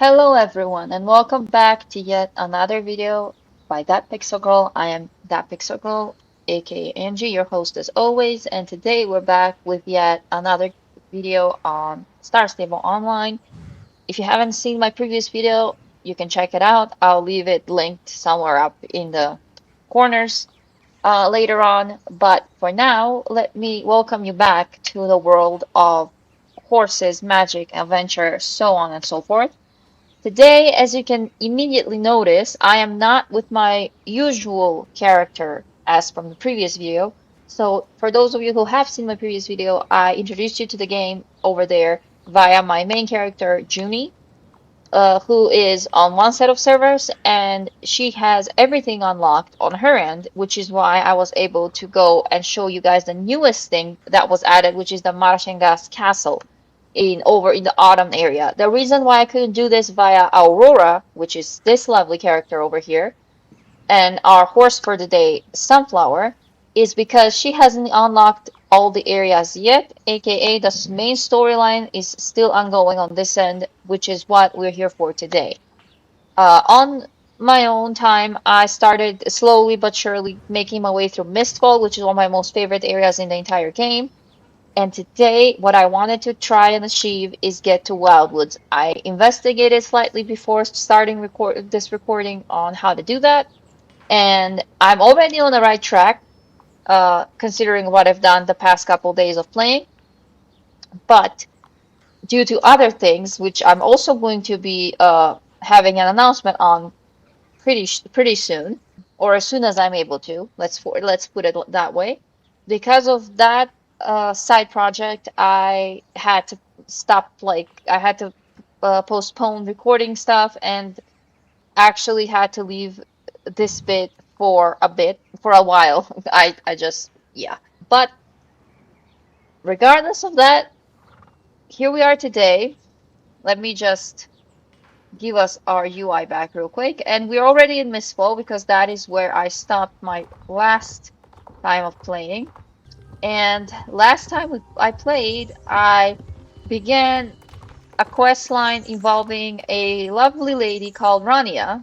Hello everyone and welcome back to yet another video by That Pixel Girl. I am That Pixel Girl, aka Angie, your host as always, and today we're back with yet another video on StarStable Online. If you haven't seen my previous video, you can check it out. I'll leave it linked somewhere up in the corners later on. But for now, let me welcome you back to the world of horses, magic, adventure, so on and so forth. Today, as you can immediately notice, I am not with my usual character as from the previous video. So for those of you who have seen my previous video, I introduced you to the game over there via my main character, Junie, who is on one set of servers, and she has everything unlocked on her end, which is why I was able to go and show you guys the newest thing that was added, which is the Marashengas Castle over in the autumn area. The reason why I couldn't do this via Aurora, which is this lovely character over here, and our horse for the day, Sunflower, is because she hasn't unlocked all the areas yet, aka the main storyline is still ongoing on this end, which is what we're here for today. On my own time, I started slowly but surely making my way through Mistfall, which is one of my most favorite areas in the entire game. And today, what I wanted to try and achieve is get to Wildwoods. I investigated slightly before starting this recording on how to do that, and I'm already on the right track, considering what I've done the past couple days of playing. But due to other things, which I'm also going to be having an announcement on pretty soon, or as soon as I'm able to. Let's put it that way. Because of that side project, I had to stop. I had to postpone recording stuff, and actually had to leave this bit for a while. I just yeah. But regardless of that, here we are today. Let me just give us our UI back real quick. And we're already in Mistfall because that is where I stopped my last time of playing. And last time I played, I began a quest line involving a lovely lady called Rania.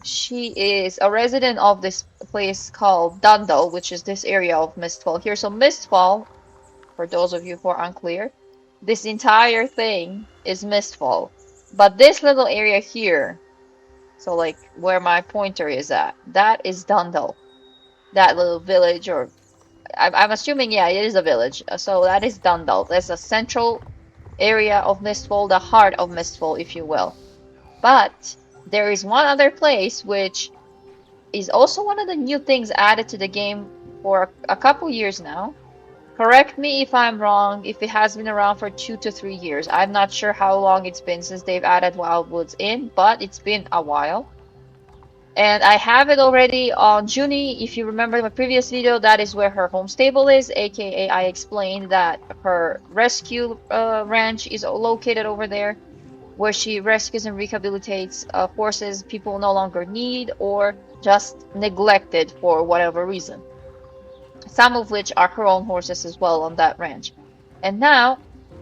She is a resident of this place called Dundull, which is this area of Mistfall here. So Mistfall, for those of you who are unclear, this entire thing is Mistfall. But this little area here, so like where my pointer is at, that is Dundull. That little village, or I'm assuming, yeah, it is a village. So that is Dundull. That's a central area of Mistfall, the heart of Mistfall, if you will. But there is one other place which is also one of the new things added to the game for a couple years now. Correct me if I'm wrong, if it has been around for 2 to 3 years. I'm not sure how long it's been since they've added Wildwoods in, but it's been a while. And I have it already on Junie. If you remember my previous video, that is where her home stable is, aka I explained that her rescue ranch is located over there, where she rescues and rehabilitates horses people no longer need or just neglected for whatever reason. Some of which are her own horses as well on that ranch. And now,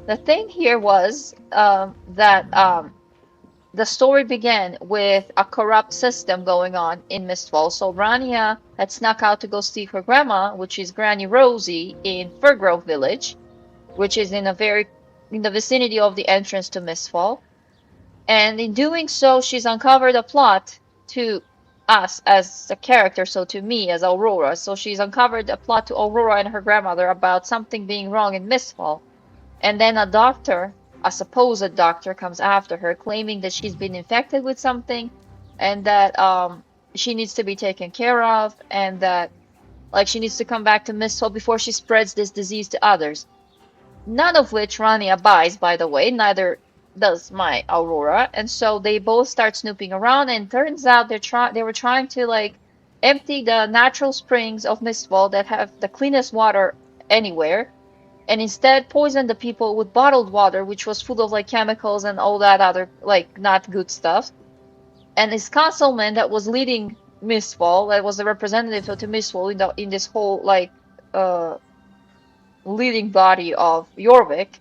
the thing here was that the story began with a corrupt system going on in Mistfall. So Rania had snuck out to go see her grandma, which is Granny Rosie, in Firgrove Village, which is in the vicinity of the entrance to Mistfall. And in doing so, she's uncovered a plot to us as a character, so to me as Aurora. So she's uncovered a plot to Aurora and her grandmother about something being wrong in Mistfall. And then a supposed doctor, comes after her, claiming that she's been infected with something, and that she needs to be taken care of, and that she needs to come back to Mistfall before she spreads this disease to others. None of which Rania buys, by the way. Neither does my Aurora. And so they both start snooping around, and turns out they were trying to empty the natural springs of Mistfall that have the cleanest water anywhere, and instead poisoned the people with bottled water, which was full of chemicals and all that other not good stuff. And his councilman that was leading Mistfall, that was the representative to Mistfall in this whole leading body of Jorvik,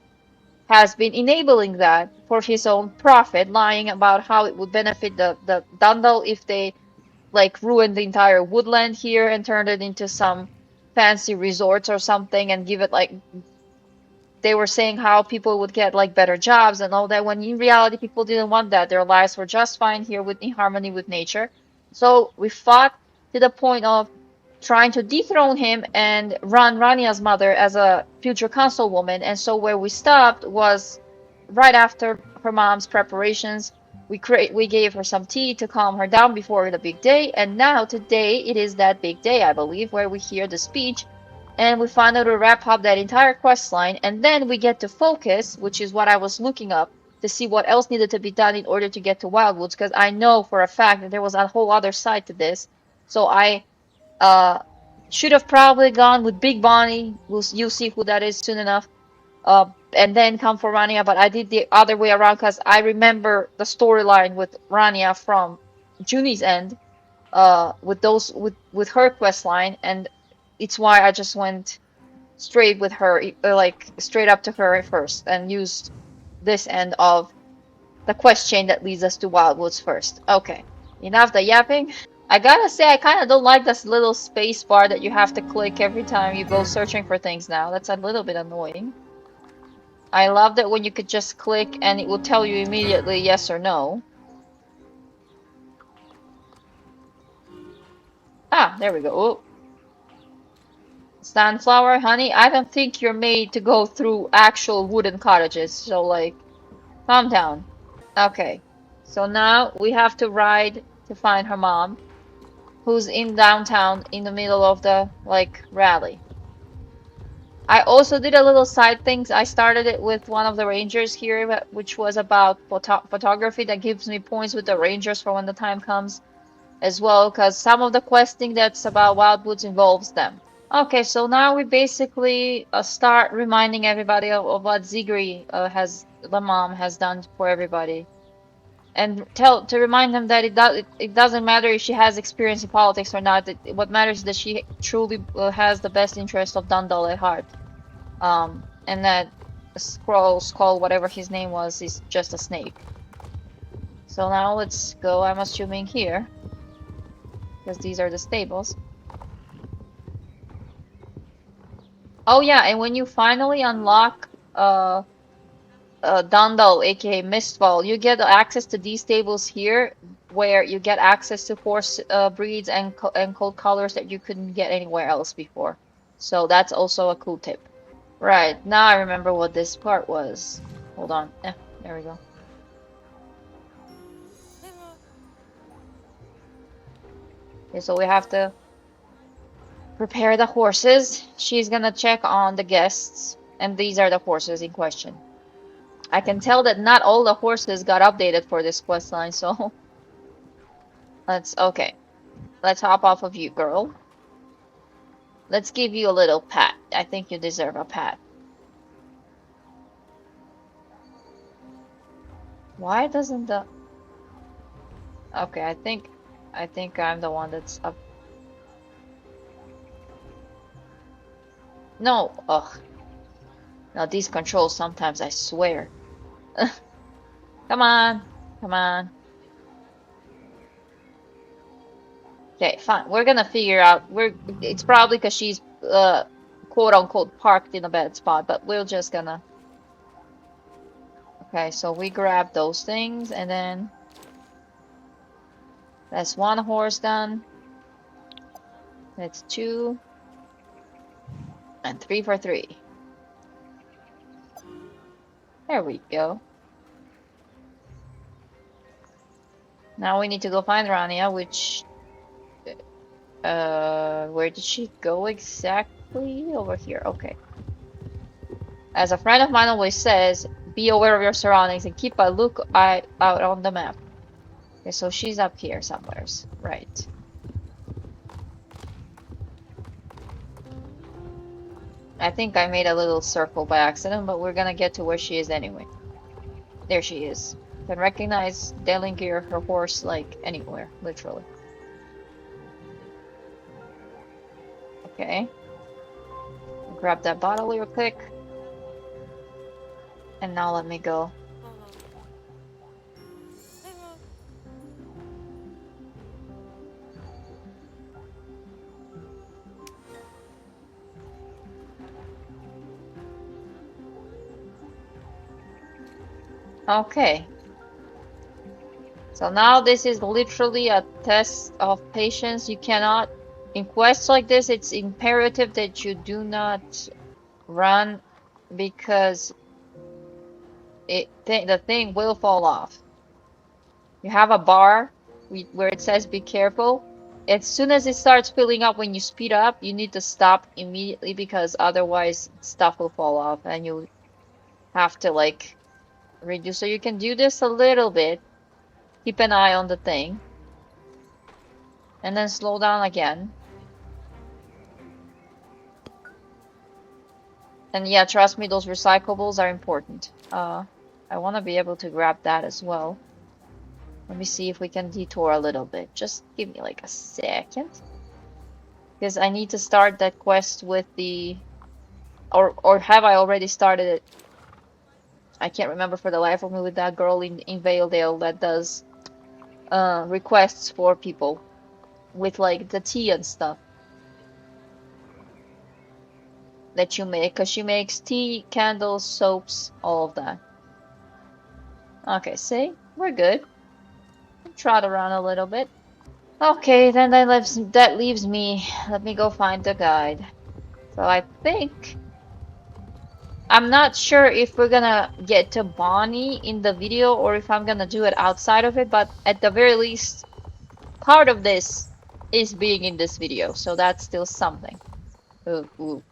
has been enabling that for his own profit, lying about how it would benefit the Dundull if they like ruined the entire woodland here and turned it into some fancy resorts or something and give it like they were saying how people would get like better jobs and all that when in reality people didn't want that. Their lives were just fine here with in harmony with nature. So we fought to the point of trying to dethrone him and run Rania's mother as a future councilwoman. And so where we stopped was right after her mom's preparations. We gave her some tea to calm her down before the big day, and now today it is that big day, I believe, where we hear the speech and we finally wrap up that entire quest line, and then we get to focus, which is what I was looking up to see what else needed to be done in order to get to Wildwoods, because I know for a fact that there was a whole other side to this. So I uh should have probably gone with Big Bonnie. You'll see who that is soon enough. And then come for Rania, but I did the other way around because I remember the storyline with Rania from Junie's end, with her quest line, and it's why I just went straight with her, like straight up to her first, and used this end of the quest chain that leads us to Wildwoods first. Okay, enough the yapping. I gotta say, I kind of don't like this little space bar that you have to click every time you go searching for things now. That's a little bit annoying. I love that when you could just click and it will tell you immediately yes or no. Ah, there we go. Oh, sunflower, honey, I don't think you're made to go through actual wooden cottages, so like, calm down. Okay, so now we have to ride to find her mom, who's in downtown in the middle of the like rally. I also did a little side things. I started it with one of the rangers here, which was about photography that gives me points with the rangers for when the time comes as well, because some of the questing that's about Wildwoods involves them. Okay, so now we basically start reminding everybody of what Zigri the mom has done for everybody, and tell to remind them that it doesn't matter if she has experience in politics or not. What matters is that she truly has the best interest of Dundull at heart. And that Scroll Skull, whatever his name was, is just a snake. So now let's go. I'm assuming here, because these are the stables. Oh yeah, and when you finally unlock Dundull, aka Mistfall, you get access to these tables here, where you get access to horse breeds and coat colors that you couldn't get anywhere else before. So that's also a cool tip. Right, now I remember what this part was. Hold on. There we go. Okay, so we have to prepare the horses. She's gonna check on the guests, and these are the horses in question. I can tell that not all the horses got updated for this quest line, so okay. Let's hop off of you, girl. Let's give you a little pat. I think you deserve a pat. Why doesn't the... Okay, I think I'm the one that's up. No, ugh. Now these controls sometimes, I swear. Come on, come on. Okay, fine. We're gonna figure out. It's probably because she's quote unquote parked in a bad spot, but we're just gonna. Okay, so we grab those things, and then that's one horse done. That's two, and 3 for 3. There we go. Now we need to go find Rania, which where did she go exactly? Over here. Okay. As a friend of mine always says, be aware of your surroundings and keep a look out on the map. Okay, so she's up here somewheres. Right. I think I made a little circle by accident, but we're gonna get to where she is anyway. There she is. Can recognize Delingir, her horse, like anywhere, literally. Okay. Grab that bottle real quick. And now let me go. Okay. So now this is literally a test of patience. You cannot, in quests like this, it's imperative that you do not run because the thing will fall off. You have a bar where it says be careful. As soon as it starts filling up, when you speed up, you need to stop immediately because otherwise stuff will fall off and you have to like reduce. So you can do this a little bit. Keep an eye on the thing. And then slow down again. And yeah, trust me, those recyclables are important. I want to be able to grab that as well. Let me see if we can detour a little bit. Just give me like a second. Because I need to start that quest with the... Or have I already started it? I can't remember for the life of me with that girl in Valedale that does requests for people with like the tea and stuff that you make. Because she makes tea, candles, soaps, all of that. Okay, see? We're good. Trot around a little bit. Okay, then that leaves me. Let me go find the guide. So I think I'm not sure if we're gonna get to Bonnie in the video or if I'm gonna do it outside of it, but at the very least, part of this is being in this video, so that's still something. Ooh, ooh.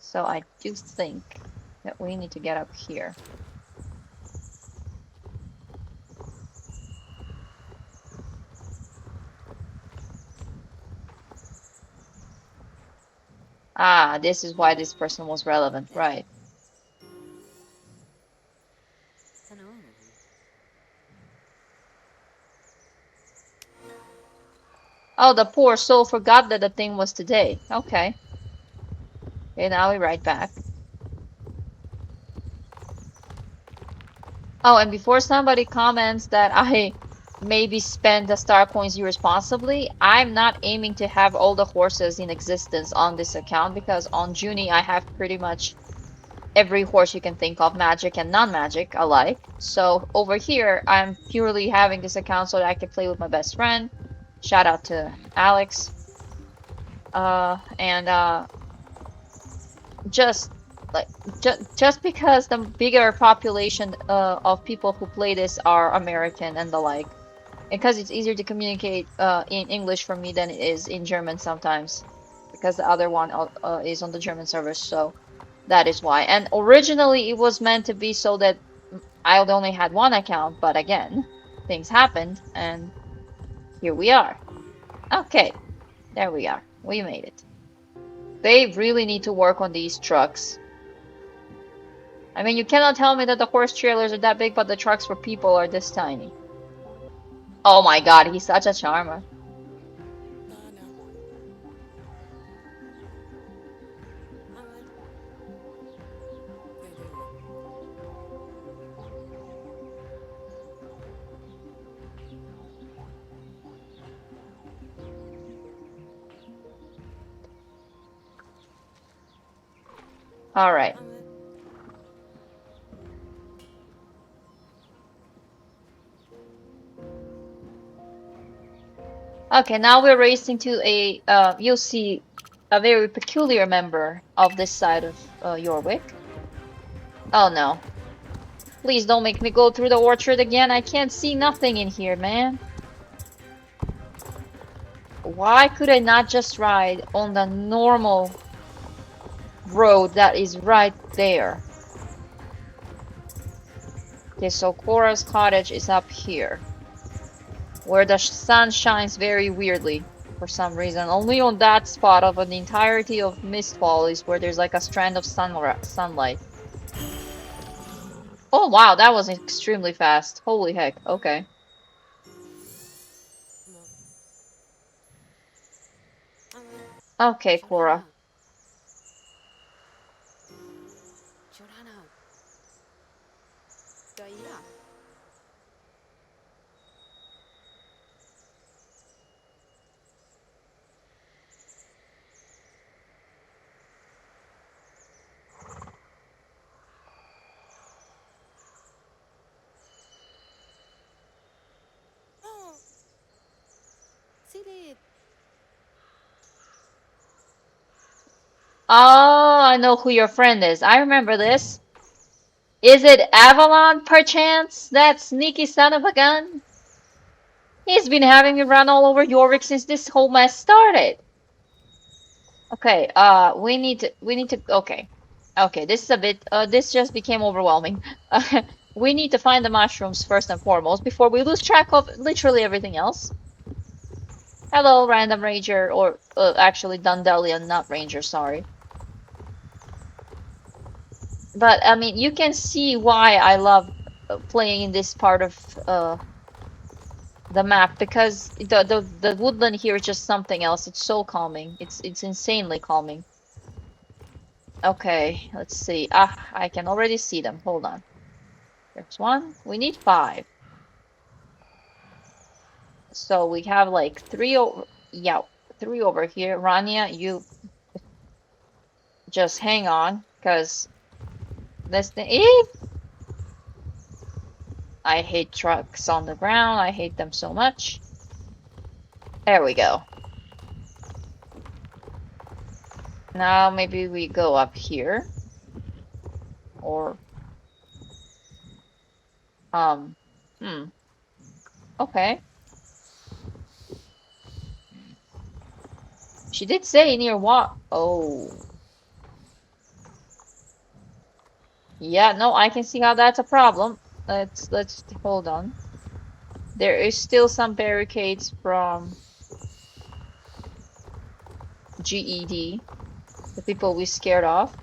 So I do think that we need to get up here. Ah, this is why this person was relevant, right? Oh, the poor soul forgot that the thing was today. Okay. Okay, now we right back. Oh, and before somebody comments that I maybe spend the star coins irresponsibly, I'm not aiming to have all the horses in existence on this account because on Junie I have pretty much every horse you can think of, magic and non-magic alike. So over here, I'm purely having this account so that I can play with my best friend. Shout out to Alex. And just like just because the bigger population of people who play this are American and the like, and because it's easier to communicate in English for me than it is in German sometimes, because the other one is on the German server, so that is why. And originally it was meant to be so that I only had one account, but again, things happened, and here we are. Okay, there we are. We made it. They really need to work on these trucks. I mean, you cannot tell me that the horse trailers are that big, but the trucks for people are this tiny. Oh my god, he's such a charmer. Alright. Okay, now we're racing to a, you'll see a very peculiar member of this side of Yorwick. Oh no. Please don't make me go through the orchard again. I can't see nothing in here, man. Why could I not just ride on the normal road that is right there? Okay, so Cora's cottage is up here, where the sun shines very weirdly for some reason. Only on that spot of the entirety of Mistfall is where there's like a strand of sunlight. Oh wow, that was extremely fast. Holy heck, okay. Okay, Cora. Oh, I know who your friend is. I remember this. Is it Avalon, perchance? That sneaky son of a gun? He's been having me run all over York since this whole mess started. Okay, okay. Okay, this is a bit, this just became overwhelming. We need to find the mushrooms first and foremost before we lose track of literally everything else. Hello, random ranger, or actually Dundullian, not ranger, sorry. But I mean, you can see why I love playing in this part of the map because the woodland here is just something else. It's so calming. It's insanely calming. Okay, let's see. Ah, I can already see them. Hold on. There's one. We need 5. So we have like 3 over, yeah, 3 over here. Rania, you just hang on, because this thing, I hate trucks on the ground. I hate them so much. There we go. Now maybe we go up here. Or, hmm. Okay. She did say near what? Oh. Yeah, no, I can see how that's a problem. Let's hold on. There is still some barricades from GED, the people we scared off.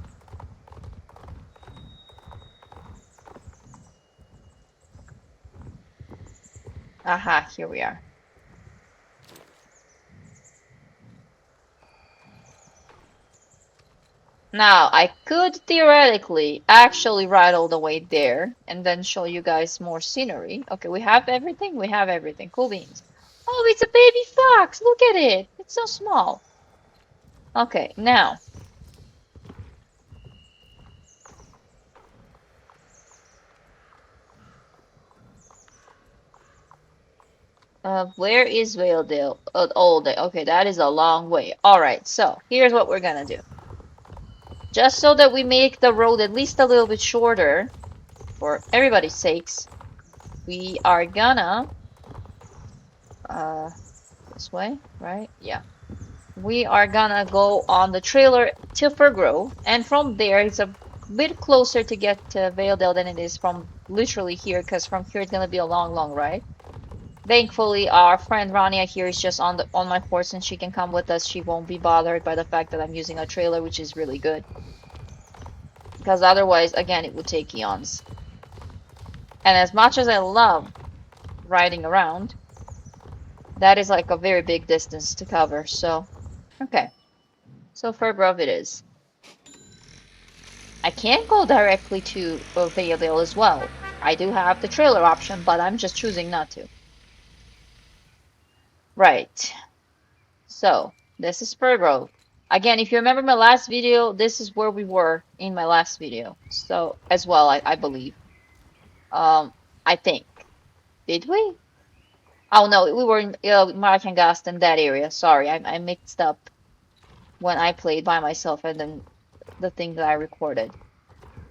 Aha, here we are. Now, I could theoretically actually ride all the way there and then show you guys more scenery. Okay, we have everything? We have everything. Cool beans. Oh, it's a baby fox! Look at it! It's so small. Okay, now. Where is Valedale? Oh, okay, that is a long way. Alright, so here's what we're gonna do. Just so that we make the road at least a little bit shorter, for everybody's sakes, we are gonna, this way, right? Yeah. We are gonna go on the trailer to Furgrove, and from there it's a bit closer to get to Valedale than it is from literally here, because from here it's gonna be a long, long ride. Thankfully, our friend Rania here is just on my horse, and she can come with us. She won't be bothered by the fact that I'm using a trailer, which is really good. Because otherwise, again, it would take eons. And as much as I love riding around, that is like a very big distance to cover. So, okay. So Furgrove it is. I can go directly to Valedale as well. I do have the trailer option, but I'm just choosing not to. Right. So, this is Furgrove. Again, if you remember my last video, this is where we were in my last video. So, as well, I believe. I think. Did we? Oh, no, we were in Markangast in that area. Sorry, I mixed up when I played by myself and then the thing that I recorded.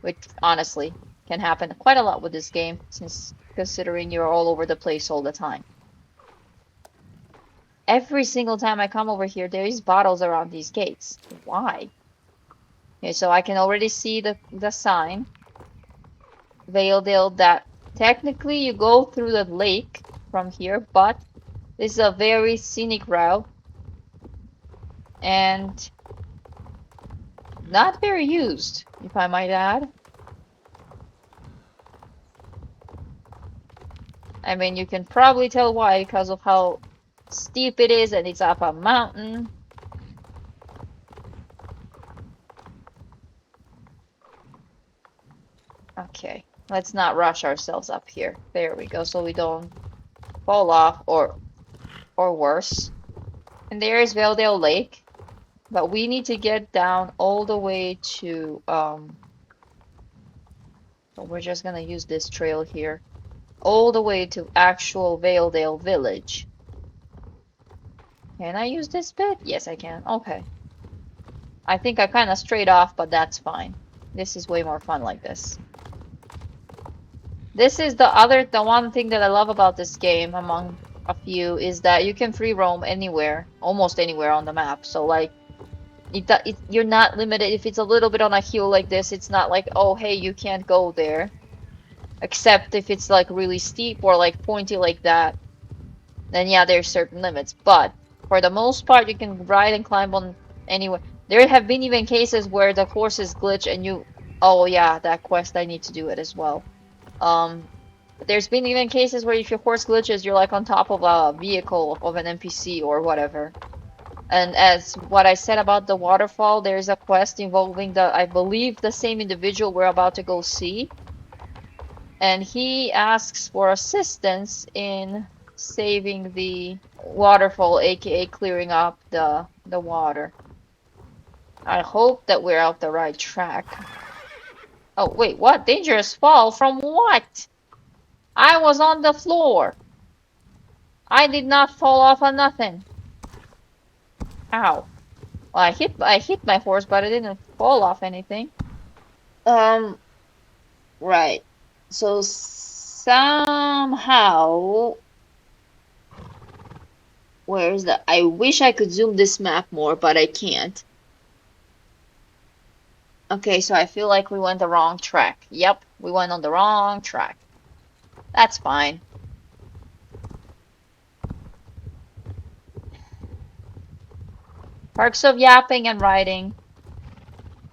Which, honestly, can happen quite a lot with this game, since considering you're all over the place all the time. Every single time I come over here, there is bottles around these gates. Why? Okay, so I can already see the sign. Valedale, that technically you go through the lake from here, but this is a very scenic route. And not very used, if I might add. I mean, you can probably tell why, because of how steep it is and it's up a mountain. Okay, let's not rush ourselves up here. There we go, so we don't fall off or worse. And there is Valedale Lake, but we need to get down all the way to so we're just gonna use this trail here, all the way to actual Valedale Village. Can I use this bit? Yes, I can. Okay. I think I kind of strayed off, but that's fine. This is way more fun like this. This is the one thing that I love about this game, among a few, is that you can free roam anywhere, almost anywhere on the map. So like, you're not limited. If it's a little bit on a hill like this, it's not like, oh, hey, you can't go there. Except if it's like really steep or like pointy like that, then yeah, there's certain limits. But for the most part, you can ride and climb on anywhere. There have been even cases where the horses glitch and you, oh yeah, that quest I need to do it as well. Um, there's been even cases where if your horse glitches, you're like on top of a vehicle of an NPC or whatever. And as what I said about the waterfall, there's a quest involving I believe the same individual we're about to go see. And he asks for assistance in saving the waterfall, aka clearing up the water. I hope that we're out the right track. Oh, wait, what? Dangerous fall? From what? I was on the floor. I did not fall off on nothing. Ow. Well, I hit my horse, but I didn't fall off anything. Right. So somehow, where's the? I wish I could zoom this map more, but I can't. Okay, so I feel like we went the wrong track. Yep, we went on the wrong track. That's fine. Perks of yapping and riding.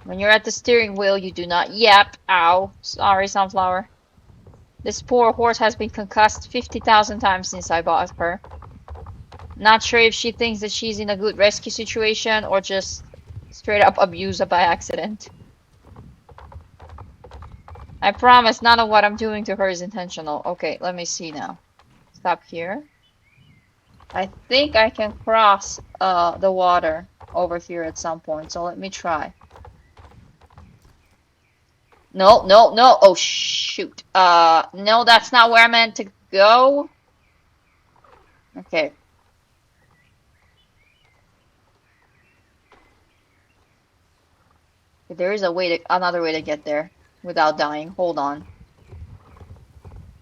When you're at the steering wheel, you do not yap. Ow. Sorry, Sunflower. This poor horse has been concussed 50,000 times since I bought her. Not sure if she thinks that she's in a good rescue situation or just straight up abused her by accident. I promise none of what I'm doing to her is intentional. Okay, let me see now. Stop here. I think I can cross the water over here at some point, so let me try. No, no, no. Oh, shoot. No, that's not where I meant to go. Okay. There is another way to get there without dying. Hold on.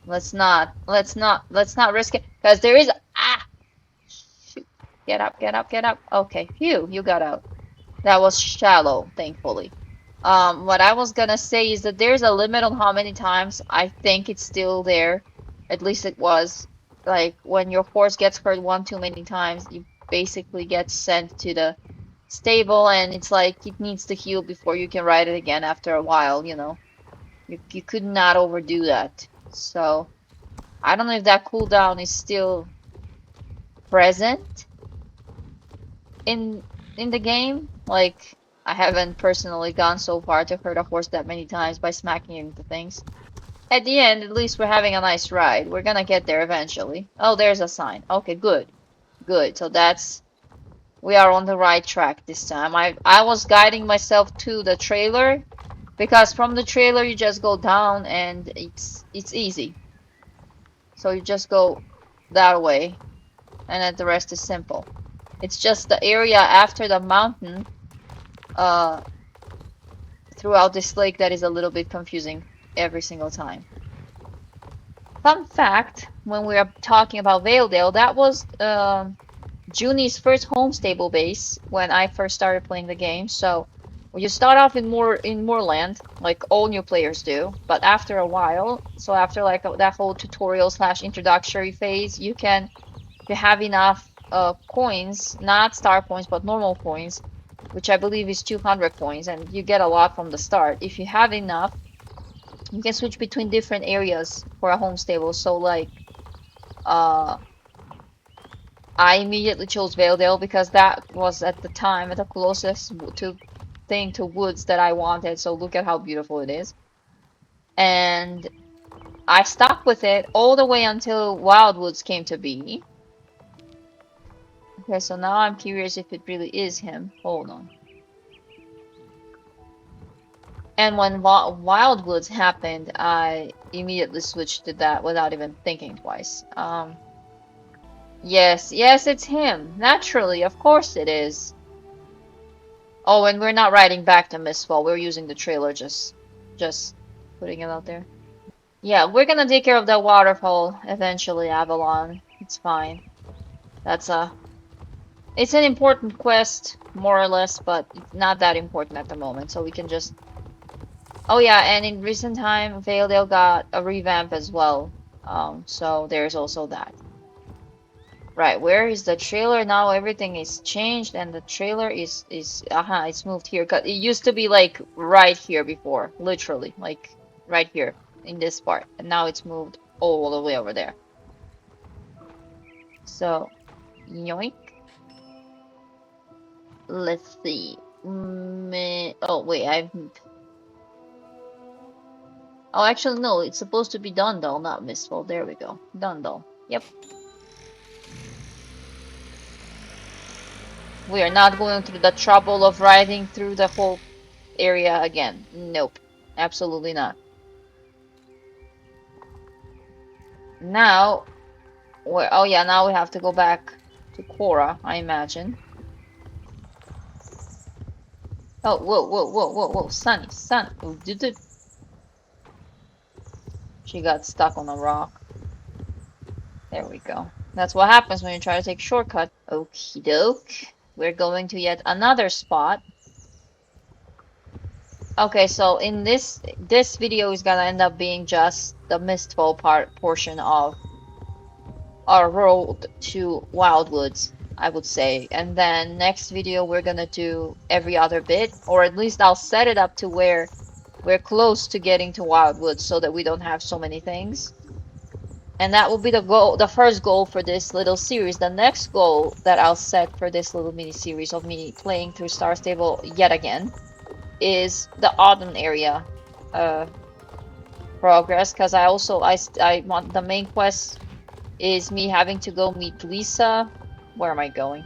Let's not risk it, because there is, shoot. Get up, get up, get up. Okay, phew, you got out. That was shallow, thankfully. What I was gonna say is that there's a limit on how many times I think it's still there. At least it was. Like, when your horse gets hurt one too many times, you basically get sent to the stable, and it's like it needs to heal before you can ride it again after a while, you know. You could not overdo that. So, I don't know if that cooldown is still present in the game. Like, I haven't personally gone so far to hurt a horse that many times by smacking into things. At the end, at least we're having a nice ride. We're gonna get there eventually. Oh, there's a sign. Okay, good. Good. So we are on the right track this time. I was guiding myself to the trailer because from the trailer you just go down and it's easy. So you just go that way and then the rest is simple. It's just the area after the mountain throughout this lake that is a little bit confusing every single time. Fun fact, when we are talking about Valedale, that was Junie's first home stable base when I first started playing the game. So you start off in moorland, like all new players do, but after a while, so after like that whole tutorial / introductory phase, you have enough coins, not star points, but normal coins, which I believe is 200 coins, and you get a lot from the start. If you have enough, you can switch between different areas for a home stable. So like, I immediately chose Valedale because that was at the time the closest thing to woods that I wanted. So look at how beautiful it is. And I stuck with it all the way until Wildwoods came to be. Okay, so now I'm curious if it really is him. Hold on. And when Wildwoods happened, I immediately switched to that without even thinking twice. Yes, yes, it's him. Naturally, of course it is. Oh, and we're not riding back to Mistfall. We're using the trailer, just putting it out there. Yeah, we're gonna take care of the waterfall eventually, Avalon. It's fine. That's it's an important quest, more or less, but it's not that important at the moment, so we can just. Oh yeah, and in recent time, Valedale got a revamp as well. So there's also that. Right, where is the trailer now? Everything is changed, and the trailer is it's moved here. 'Cause it used to be like right here before, literally, like right here in this part, and now it's moved all the way over there. So, yoink. Let's see. Oh wait, I've. Oh, actually no, it's supposed to be Dundull, not Mistfall. There we go, Dundull. Yep. We are not going through the trouble of riding through the whole area again. Nope, absolutely not. Now, oh yeah, now we have to go back to Cora, I imagine. Oh, whoa, whoa, whoa, whoa, whoa, Sunny, Sun. She got stuck on a rock. There we go. That's what happens when you try to take shortcut. Okie doke. We're going to yet another spot. Okay, so in this video is gonna end up being just the Mistfall portion of our road to Wildwoods, I would say. And then next video we're gonna do every other bit, or at least I'll set it up to where we're close to getting to Wildwoods so that we don't have so many things. And that will be the goal, the first goal for this little series. The next goal that I'll set for this little mini series of me playing through StarStable yet again is the autumn area progress, because I want the main quest is me having to go meet Lisa. Where am I going?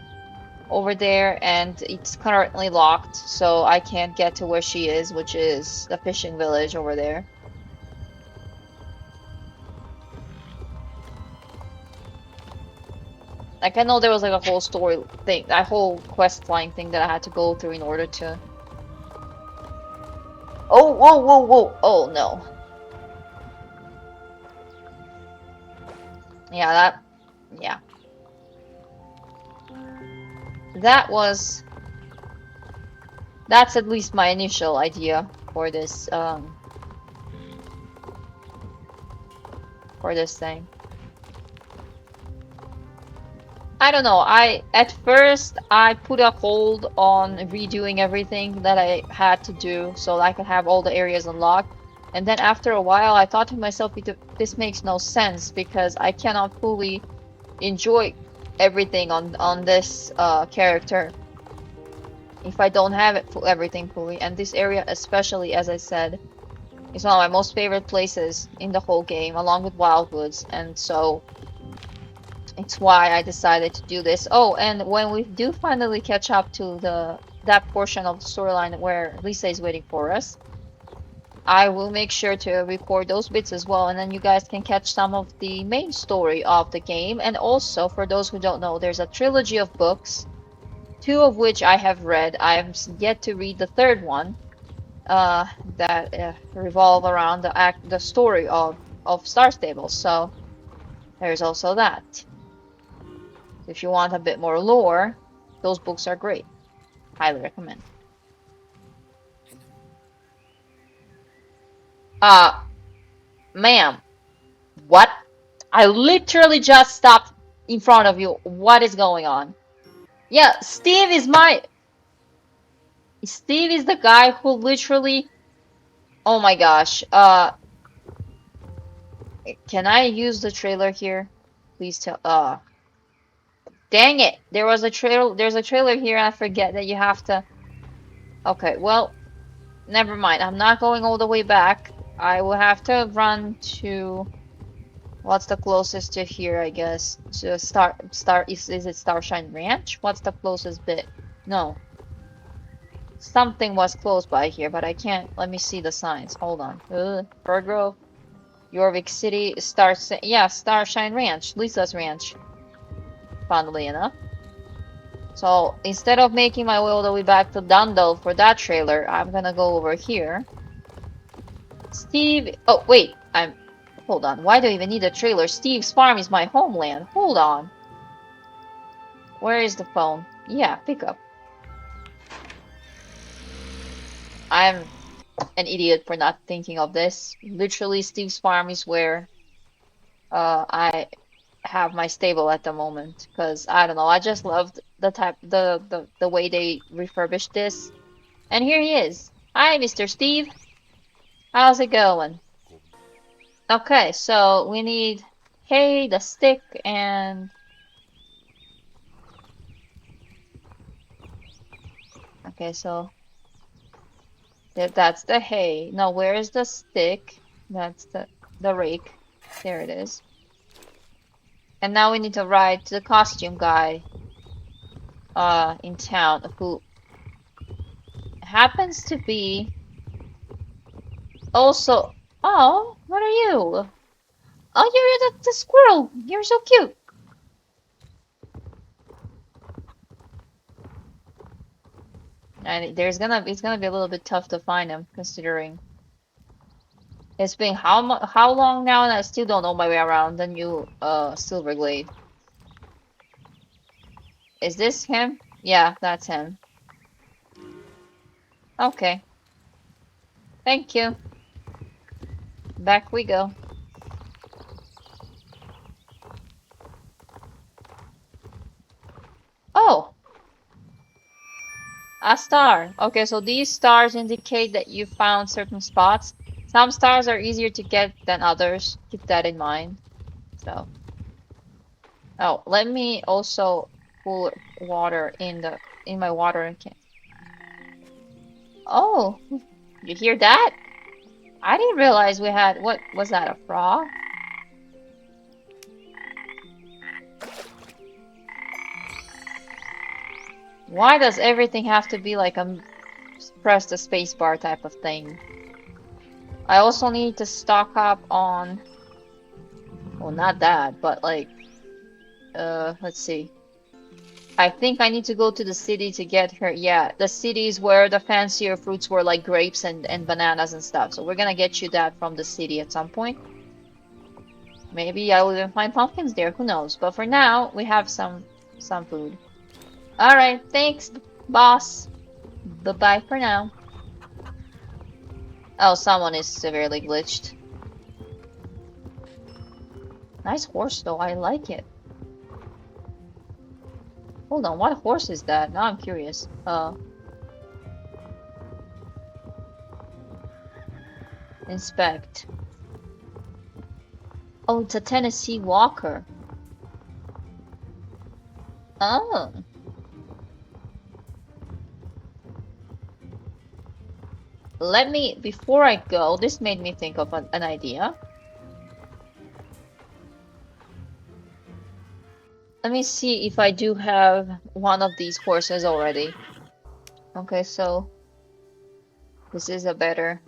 Over there, and it's currently locked, so I can't get to where she is, which is the fishing village over there. Like, I know there was like a whole story thing, that whole quest line thing that I had to go through in order to. Oh, whoa, whoa, whoa! Oh no. Yeah, yeah. That was. That's at least my initial idea for this thing. I don't know. At first I put a hold on redoing everything that I had to do so I could have all the areas unlocked. And then after a while I thought to myself, this makes no sense because I cannot fully enjoy everything on this character if I don't have everything fully. And this area especially, as I said, is one of my most favorite places in the whole game, along with Wildwoods, and so it's why I decided to do this. Oh, and when we do finally catch up to that portion of the storyline where Lisa is waiting for us, I will make sure to record those bits as well, and then you guys can catch some of the main story of the game. And also, for those who don't know, there's a trilogy of books, two of which I have read. I have yet to read the third one, that revolve around the story of StarStable. So there's also that. If you want a bit more lore, those books are great. Highly recommend. Ma'am, what? I literally just stopped in front of you. What is going on? Yeah, Steve is the guy who literally. Oh my gosh. Can I use the trailer here? Please tell. Dang it! There's a trailer here, and I forget that you have to. Okay, well, never mind. I'm not going all the way back. I will have to run to. What's the closest to here, I guess? To is it Starshine Ranch? What's the closest bit? No. Something was close by here, but I can't. Let me see the signs. Hold on. Fir Grove, Yorvik City, Starshine Ranch, Lisa's Ranch. funnily enough. So instead of making my way all the way back to Dundull for that trailer, I'm gonna go over here. Steve, oh wait, hold on. Why do I even need a trailer? Steve's farm is my homeland. Hold on. Where is the phone? Yeah, pick up. I'm an idiot for not thinking of this. Literally, Steve's farm is where I have my stable at the moment. Because I don't know, I just loved the way they refurbished this. And here he is. Hi, Mr. Steve. How's it going? Okay, so we need hay, the stick, and okay, so that's the hay. Now, where is the stick? That's the rake. There it is. And now we need to ride to the costume guy in town who happens to be also. Oh, what are you? Oh, you're the squirrel. You're so cute. And it's gonna be a little bit tough to find him considering it's been how long now, and I still don't know my way around the new Silverglade. Is this him? Yeah, that's him. Okay. Thank you. Back we go. Oh, a star. Okay, so these stars indicate that you found certain spots. Some stars are easier to get than others. Keep that in mind. So, oh, let me also pull water in my watering can. Oh, you hear that? I didn't realize we had, what was that, a frog? Why does everything have to be like a press the spacebar type of thing? I also need to stock up on, well, not that, but like, let's see. I think I need to go to the city to get her. Yeah, the cities where the fancier fruits were like grapes and bananas and stuff. So we're gonna get you that from the city at some point. Maybe I will even find pumpkins there, who knows? But for now, we have some food. Alright, thanks, boss. Bye-bye for now. Oh, someone is severely glitched. Nice horse though, I like it. Hold on, what horse is that? Now I'm curious. Inspect. Oh, it's a Tennessee Walker. Oh. Let me, before I go, this made me think of an idea. Let me see if I do have one of these horses already. Okay, so this is a better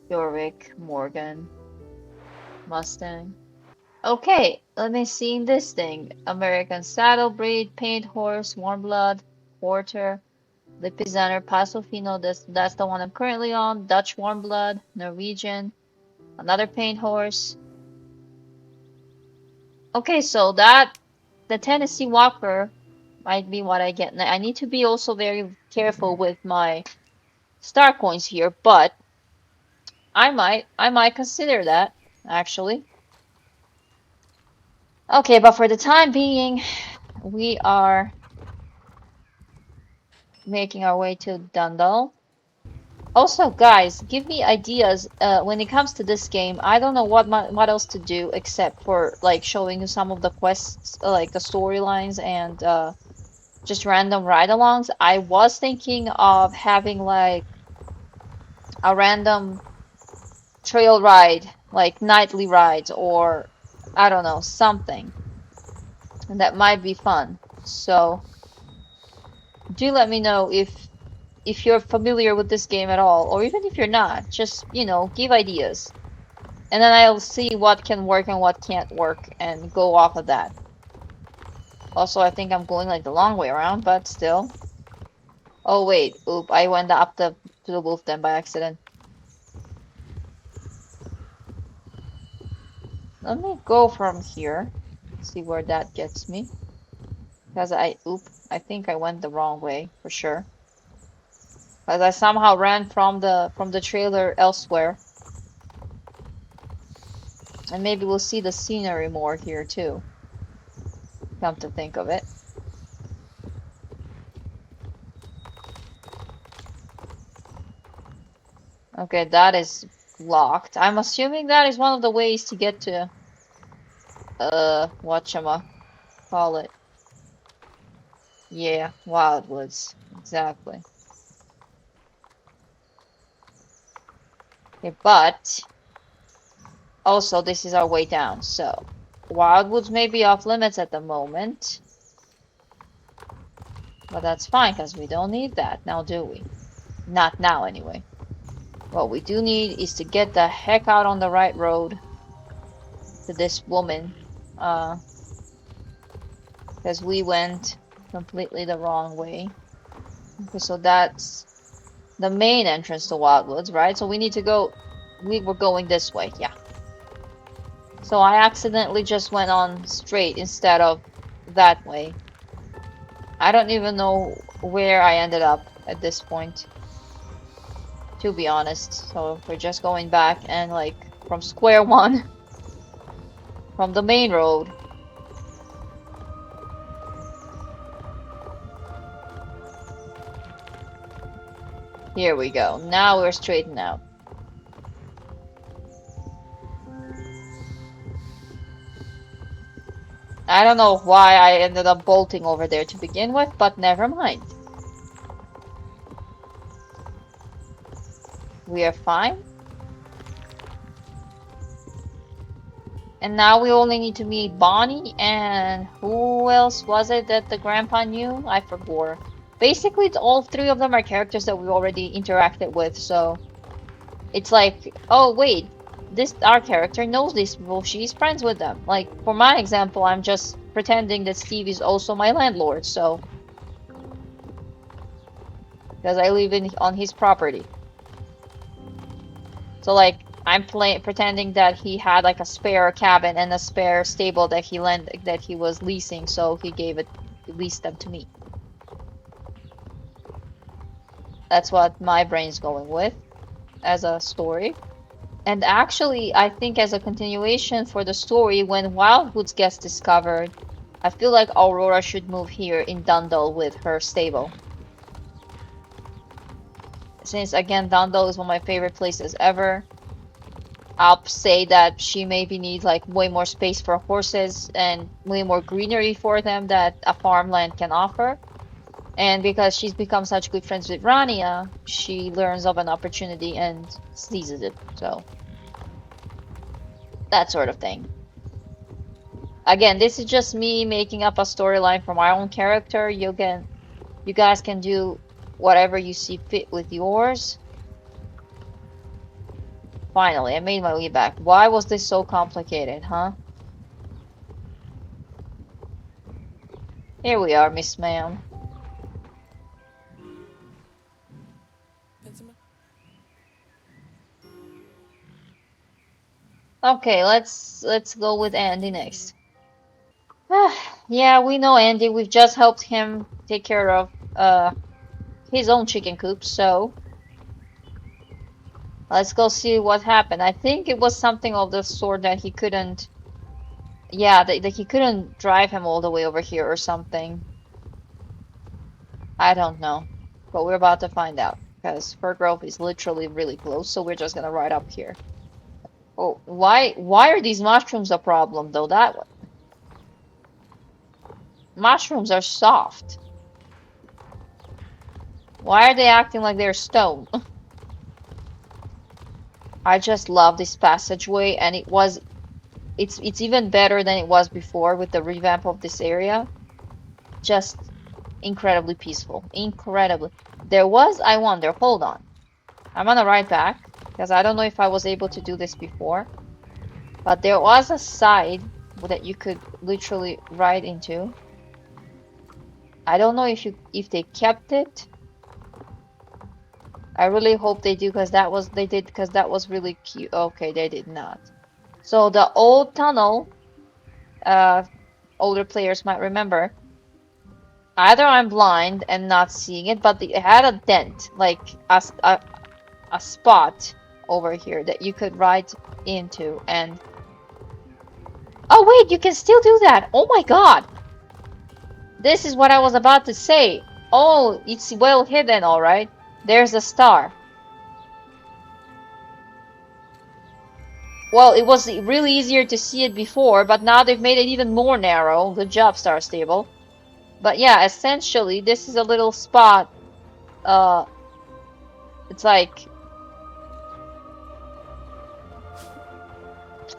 Yorick, Morgan, Mustang. Okay, let me see this thing. American Saddle Breed, Paint Horse, Warm Blood, Quarter, Lipizzaner, Paso Fino, that's the one I'm currently on. Dutch Warm Blood, Norwegian, another Paint Horse. Okay, so the Tennessee Walker might be what I get. Now, I need to be also very careful with my star coins here, but I might consider that, actually. Okay, but for the time being, we are making our way to Dundull. Also, guys, give me ideas when it comes to this game. I don't know what else to do except for like showing you some of the quests, like the storylines and just random ride-alongs. I was thinking of having like a random trail ride, like nightly rides, or I don't know, something. And that might be fun. So do let me know if you're familiar with this game at all, or even if you're not, just, you know, give ideas. And then I'll see what can work and what can't work and go off of that. Also, I think I'm going like the long way around, but still. Oh wait, oop, I went up to the wolf den by accident. Let me go from here. See where that gets me. Because I think I went the wrong way for sure. Because I somehow ran from the trailer elsewhere. And maybe we'll see the scenery more here too. Come to think of it. Okay, that is locked. I'm assuming that is one of the ways to get to whatchamacallit. Yeah, Wildwoods. Exactly. Okay, but also this is our way down, so Wildwoods may be off limits at the moment. But that's fine, because we don't need that now, do we? Not now, anyway. What we do need is to get the heck out on the right road to this woman. Because we went completely the wrong way. Okay, so that's the main entrance to Wildwoods, right? So we need to go... We were going this way, yeah. So I accidentally just went on straight instead of that way. I don't even know where I ended up at this point, to be honest. So we're just going back and like from square one, from the main road. Here we go. Now we're straightened out. I don't know why I ended up bolting over there to begin with, but never mind. We are fine. And now we only need to meet Bonnie and who else was it that the grandpa knew? I forgot. Basically, it's all three of them are characters that we already interacted with, so it's like, oh wait, our character knows these people, she's friends with them. Like, for my example, I'm just pretending that Steve is also my landlord, so because I live on his property. So like I'm pretending that he had like a spare cabin and a spare stable that he was leasing, so he leased them to me. That's what my brain's going with as a story. And actually, I think as a continuation for the story, when Wildwoods gets discovered, I feel like Aurora should move here in Dundull with her stable. Since again, Dundull is one of my favorite places ever. I'll say that she maybe needs like way more space for horses and way more greenery for them that a farmland can offer. And because she's become such good friends with Rania, she learns of an opportunity and seizes it. So that sort of thing. Again, this is just me making up a storyline for my own character. You guys can do whatever you see fit with yours. Finally, I made my way back. Why was this so complicated, huh? Here we are, Miss Ma'am. Okay, let's go with Andy next. Yeah, we know Andy. We've just helped him take care of his own chicken coop, so let's go see what happened. I think it was something of the sort that he couldn't, yeah, that he couldn't drive him all the way over here or something. I don't know, but we're about to find out because Fir Grove is literally really close, so we're just gonna ride up here. Oh, why are these mushrooms a problem though? Mushrooms are soft. Why are they acting like they're stone? I just love this passageway, and it's even better than it was before with the revamp of this area. Just incredibly peaceful. Incredibly. I wonder, hold on. I'm gonna ride back, because I don't know if I was able to do this before. But there was a side that you could literally ride into. I don't know if they kept it. I really hope they do because that was really cute. Okay, they did not. So the old tunnel, uh, older players might remember. Either I'm blind and not seeing it, but it had a dent, like a spot over here that you could ride into. And oh wait, you can still do that. Oh my God, this is what I was about to say. Oh, it's well hidden, all right. There's a star. Well, it was really easier to see it before, but now they've made it even more narrow. Good job, StarStable. But yeah, essentially, this is a little spot. It's like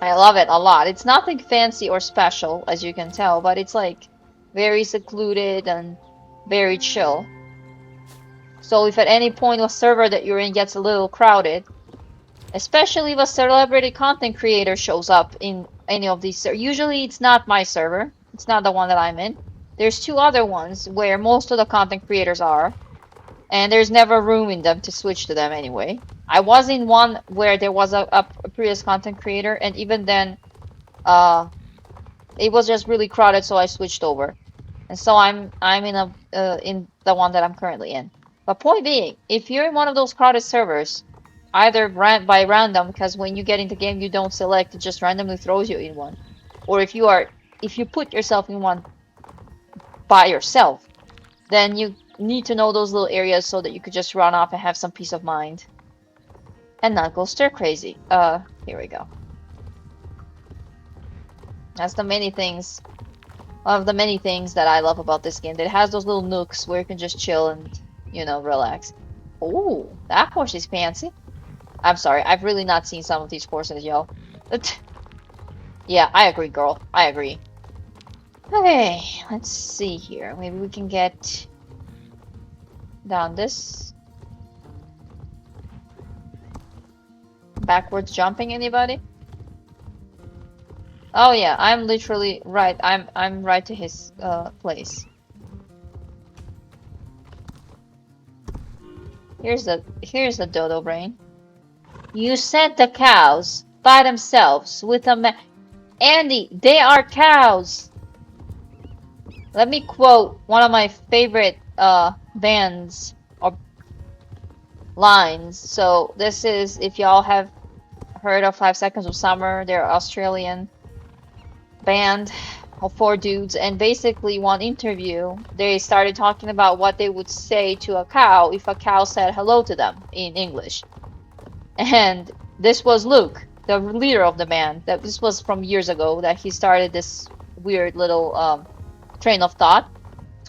I love it a lot. It's nothing fancy or special, as you can tell, but it's like very secluded and very chill. So if at any point a server that you're in gets a little crowded, especially if a celebrity content creator shows up in any of these, usually it's not my server. It's not the one that I'm in. There's two other ones where most of the content creators are, and there's never room in them to switch to them anyway. I was in one where there was a previous content creator, and even then, it was just really crowded, so I switched over. And so I'm in the one that I'm currently in. But point being, if you're in one of those crowded servers, either by random, because when you get into game you don't select, it just randomly throws you in one, or if you put yourself in one by yourself, then you need to know those little areas so that you could just run off and have some peace of mind and not go stir crazy. Here we go. That's the many things. One of the many things that I love about this game. That it has those little nooks where you can just chill and, you know, relax. Oh, that horse is fancy. I'm sorry, I've really not seen some of these horses, yo. Yeah, I agree, girl. I agree. Okay, let's see here. Maybe we can get down this. Backwards jumping, anybody? Oh yeah, I'm literally right. I'm right to his place. Here's the dodo brain. You sent the cows by themselves with a Andy, they are cows. Let me quote one of my favorite bands or lines. So this is, if y'all have heard of 5 Seconds of Summer, they're an Australian band of 4 dudes, and basically one interview they started talking about what they would say to a cow if a cow said hello to them in English. And this was Luke, the leader of the band. This was from years ago that he started this weird little train of thought.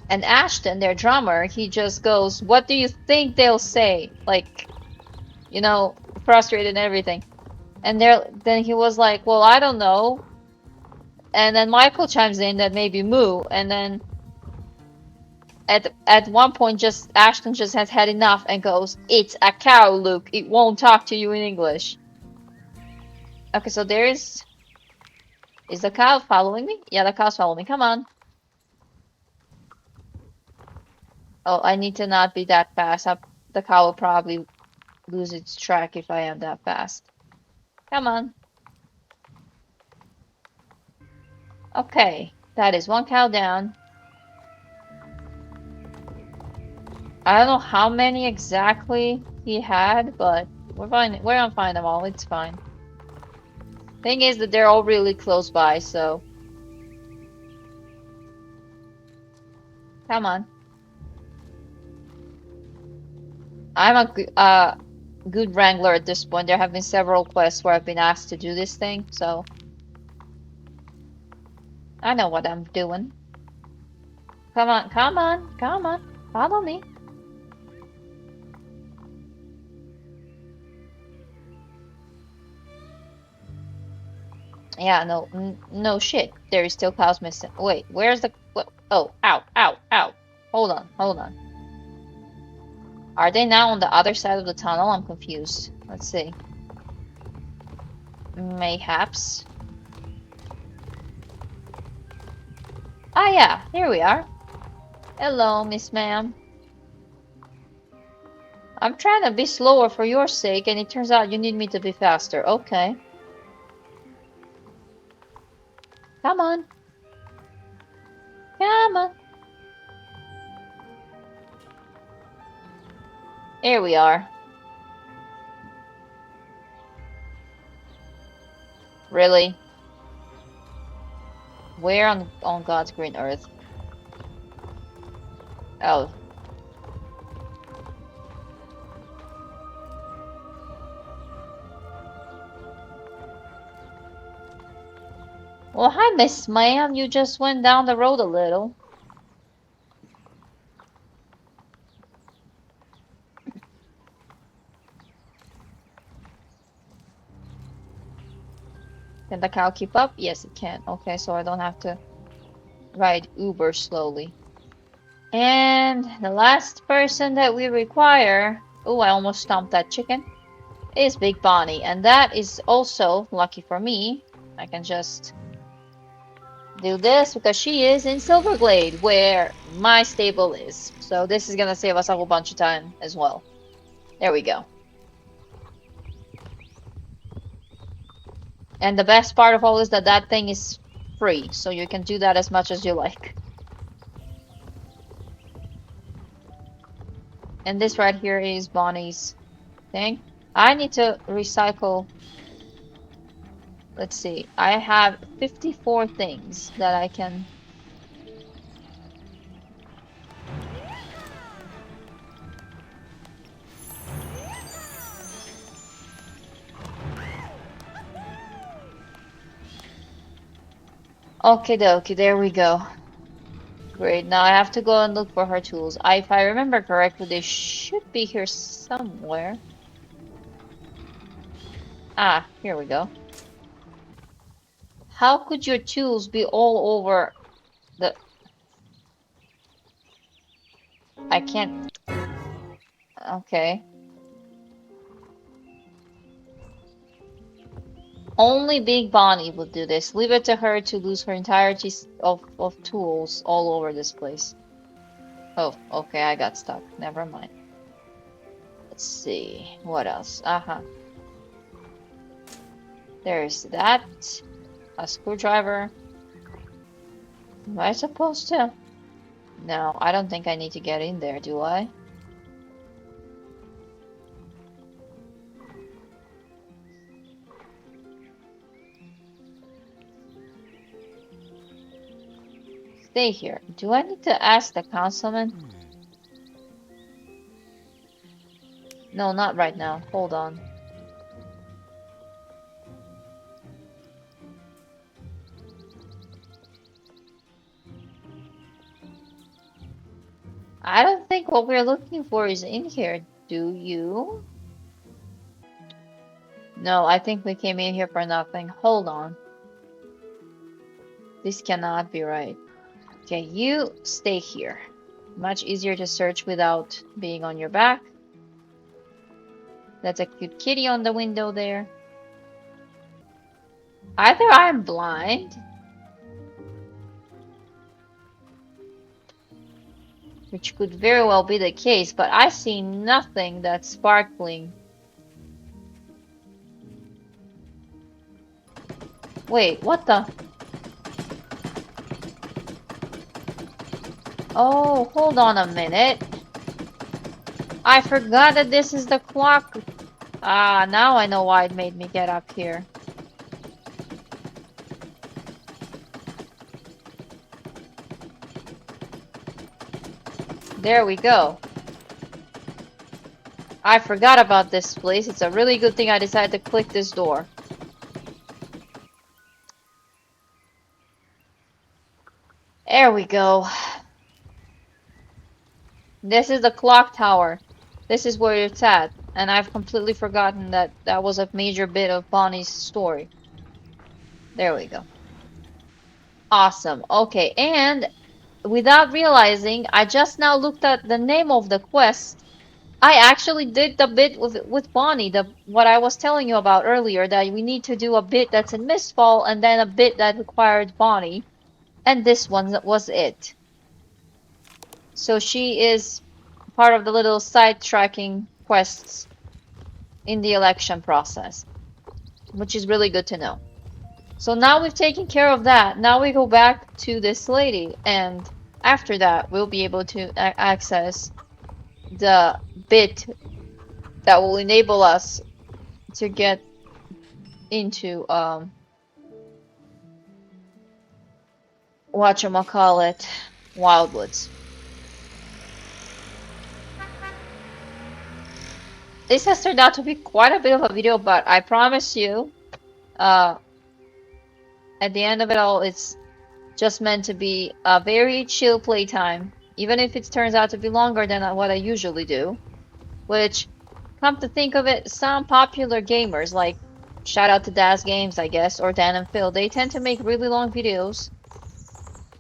And Ashton, their drummer, he just goes, "What do you think they'll say?" Like, you know, frustrated and everything. And then he was like, "Well, I don't know." And then Michael chimes in that maybe moo. And then at one point, just Ashton just has had enough and goes, "It's a cow, Luke. It won't talk to you in English." Okay, so there is the cow following me? Yeah, the cow's following me. Come on. Oh, I need to not be that fast. The cow will probably lose its track if I am that fast. Come on. Okay, that is one cow down. I don't know how many exactly he had, but we're gonna find them all. It's fine. Thing is that they're all really close by, so come on. I'm a good wrangler at this point. There have been several quests where I've been asked to do this thing, so I know what I'm doing. Come on, come on, come on. Follow me. Yeah, no shit. There is still cows missing. Wait, where's the... Oh, ow, ow, ow. Hold on, hold on. Are they now on the other side of the tunnel? I'm confused. Let's see. Mayhaps. Ah, yeah, here we are. Hello, Miss Ma'am. I'm trying to be slower for your sake, and it turns out you need me to be faster. Okay. Come on. Come on. Here we are. Really? Where on God's green earth? Oh. Well, hi, Miss Ma'am. You just went down the road a little. Can the cow keep up? Yes, it can. Okay, so I don't have to ride uber slowly. And the last person that we require, oh, I almost stomped that chicken, is Big Bonnie. And that is also, lucky for me, I can just do this because she is in Silverglade, where my stable is. So this is gonna save us a whole bunch of time as well. There we go. And the best part of all is that that thing is free, so you can do that as much as you like. And this right here is Bonnie's thing. I need to recycle. Let's see. I have 54 things that I can. Okay, dokie, there we go. Great, now I have to go and look for her tools. If I remember correctly, they should be here somewhere. Ah, here we go. How could your tools be all over the... I can't... Okay. Only Big Bonnie would do this. Leave it to her to lose her entirety of tools all over this place. Oh, okay, I got stuck. Never mind. Let's see. What else? Uh-huh. There's that. A screwdriver. Am I supposed to? No, I don't think I need to get in there, do I? Stay here. Do I need to ask the councilman? No, not right now. Hold on. I don't think what we're looking for is in here. Do you? No, I think we came in here for nothing. Hold on. This cannot be right. Okay, you stay here. Much easier to search without being on your back. That's a cute kitty on the window there. Either I'm blind, which could very well be the case, but I see nothing that's sparkling. Wait, what the? Oh, hold on a minute. I forgot that this is the clock. Ah, now I know why it made me get up here. There we go. I forgot about this place. It's a really good thing I decided to click this door. There we go. This is the clock tower. This is where it's at. And I've completely forgotten that that was a major bit of Bonnie's story. There we go. Awesome. Okay, and without realizing, I just now looked at the name of the quest. I actually did the bit with Bonnie, the what I was telling you about earlier, that we need to do a bit that's in Mistfall and then a bit that required Bonnie. And this one was it. So she is part of the little side tracking quests in the election process, which is really good to know. So now we've taken care of that. Now we go back to this lady, and after that, we'll be able to access the bit that will enable us to get into whatchamacallit, Wildwoods. This has turned out to be quite a bit of a video, but I promise you, uh, at the end of it all, it's just meant to be a very chill playtime, even if it turns out to be longer than what I usually do. Which, come to think of it, some popular gamers, like shout out to Daz Games, I guess, or Dan and Phil, they tend to make really long videos,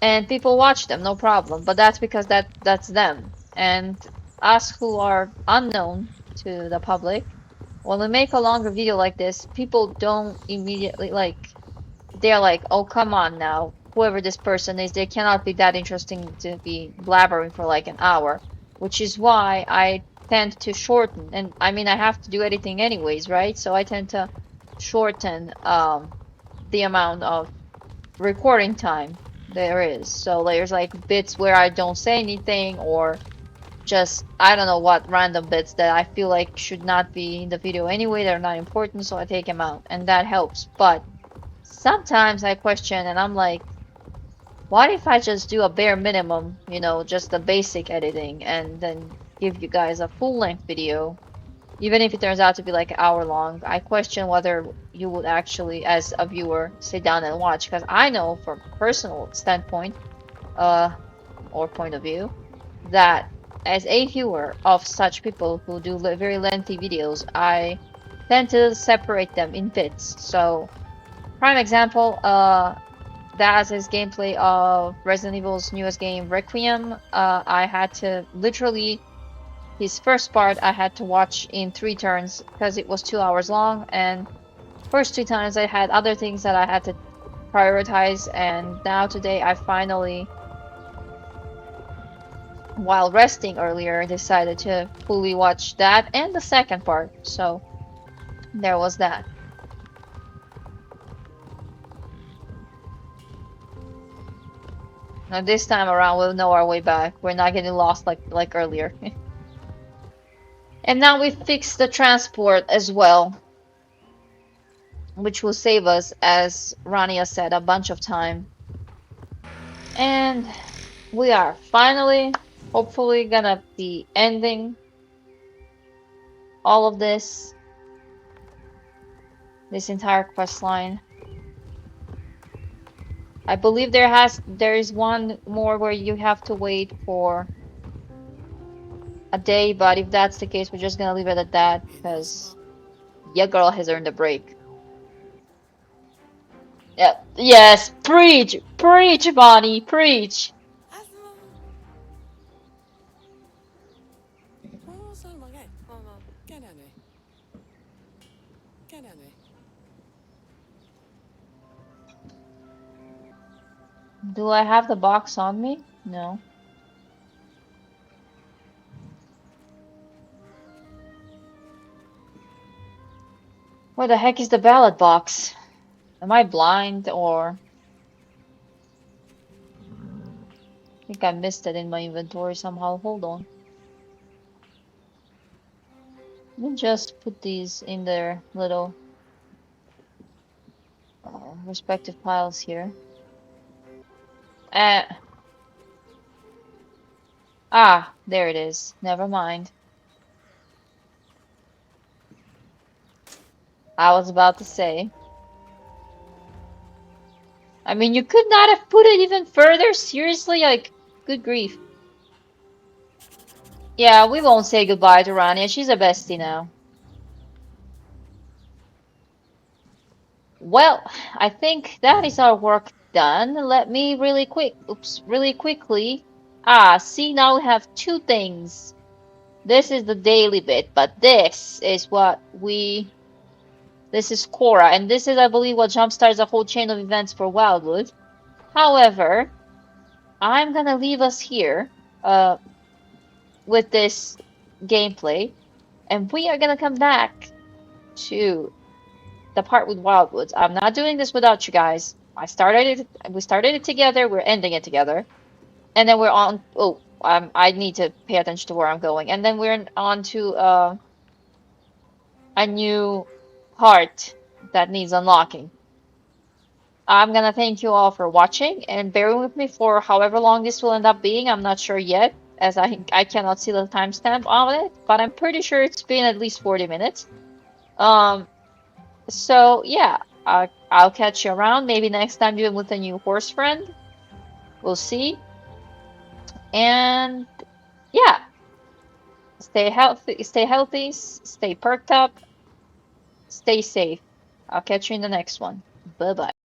and people watch them, no problem. But that's because that's them. And us who are unknown to the public, when we make a longer video like this, people don't immediately like. They're like, oh, come on now. Whoever this person is, they cannot be that interesting to be blabbering for like an hour, which is why I tend to shorten. And I mean, I have to do editing anyways, right? So I tend to shorten the amount of recording time there is. So there's like bits where I don't say anything, or just I don't know what random bits that I feel like should not be in the video anyway. They're not important, so I take them out, and that helps. But sometimes I question and I'm like, what if I just do a bare minimum, you know, just the basic editing, and then give you guys a full-length video, even if it turns out to be like an hour long. I question whether you would actually, as a viewer, sit down and watch, because I know from a personal standpoint, or point of view, that as a viewer of such people who do very lengthy videos, I tend to separate them in bits. So, prime example, that's his gameplay of Resident Evil's newest game, Requiem. I had to literally, his first part I had to watch in 3 turns because it was 2 hours long, and first 2 times I had other things that I had to prioritize, and now today I finally, while resting earlier, decided to fully watch that and the second part. So there was that. Now this time around we'll know our way back. We're not getting lost like earlier. And now we fixed the transport as well, which will save us, as Rania said, a bunch of time. And we are finally, hopefully, gonna be ending all of this entire quest line. I believe there is one more where you have to wait for a day, but if that's the case, we're just gonna leave it at that, because your girl has earned a break. Yeah, yes, preach, preach, Bonnie, preach. Do I have the box on me? No. Where the heck is the ballot box? Am I blind, or I think I missed it in my inventory somehow? Hold on. Let me just put these in their little respective piles here. There it is. Never mind. I was about to say. I mean, you could not have put it even further? Seriously? Like, good grief. Yeah, we won't say goodbye to Rania. She's a bestie now. Well, I think that is our work done. Let me really quickly. See, now we have 2 things. This is the daily bit, but this is this is Cora, and this is, I believe, what jumpstarts a whole chain of events for Wildwood. However, I'm gonna leave us here with this gameplay, and we are gonna come back to the part with Wildwoods. I'm not doing this without you guys. We started it together, we're ending it together. And then we're on, oh, I need to pay attention to where I'm going. And then we're on to a new part that needs unlocking. I'm gonna thank you all for watching and bearing with me for however long this will end up being. I'm not sure yet, as I cannot see the timestamp on it, but I'm pretty sure it's been at least 40 minutes. Um, so yeah, I'll catch you around. Maybe next time you're with a new horse friend. We'll see. And yeah, stay healthy, stay perked up, stay safe. I'll catch you in the next one. Bye bye.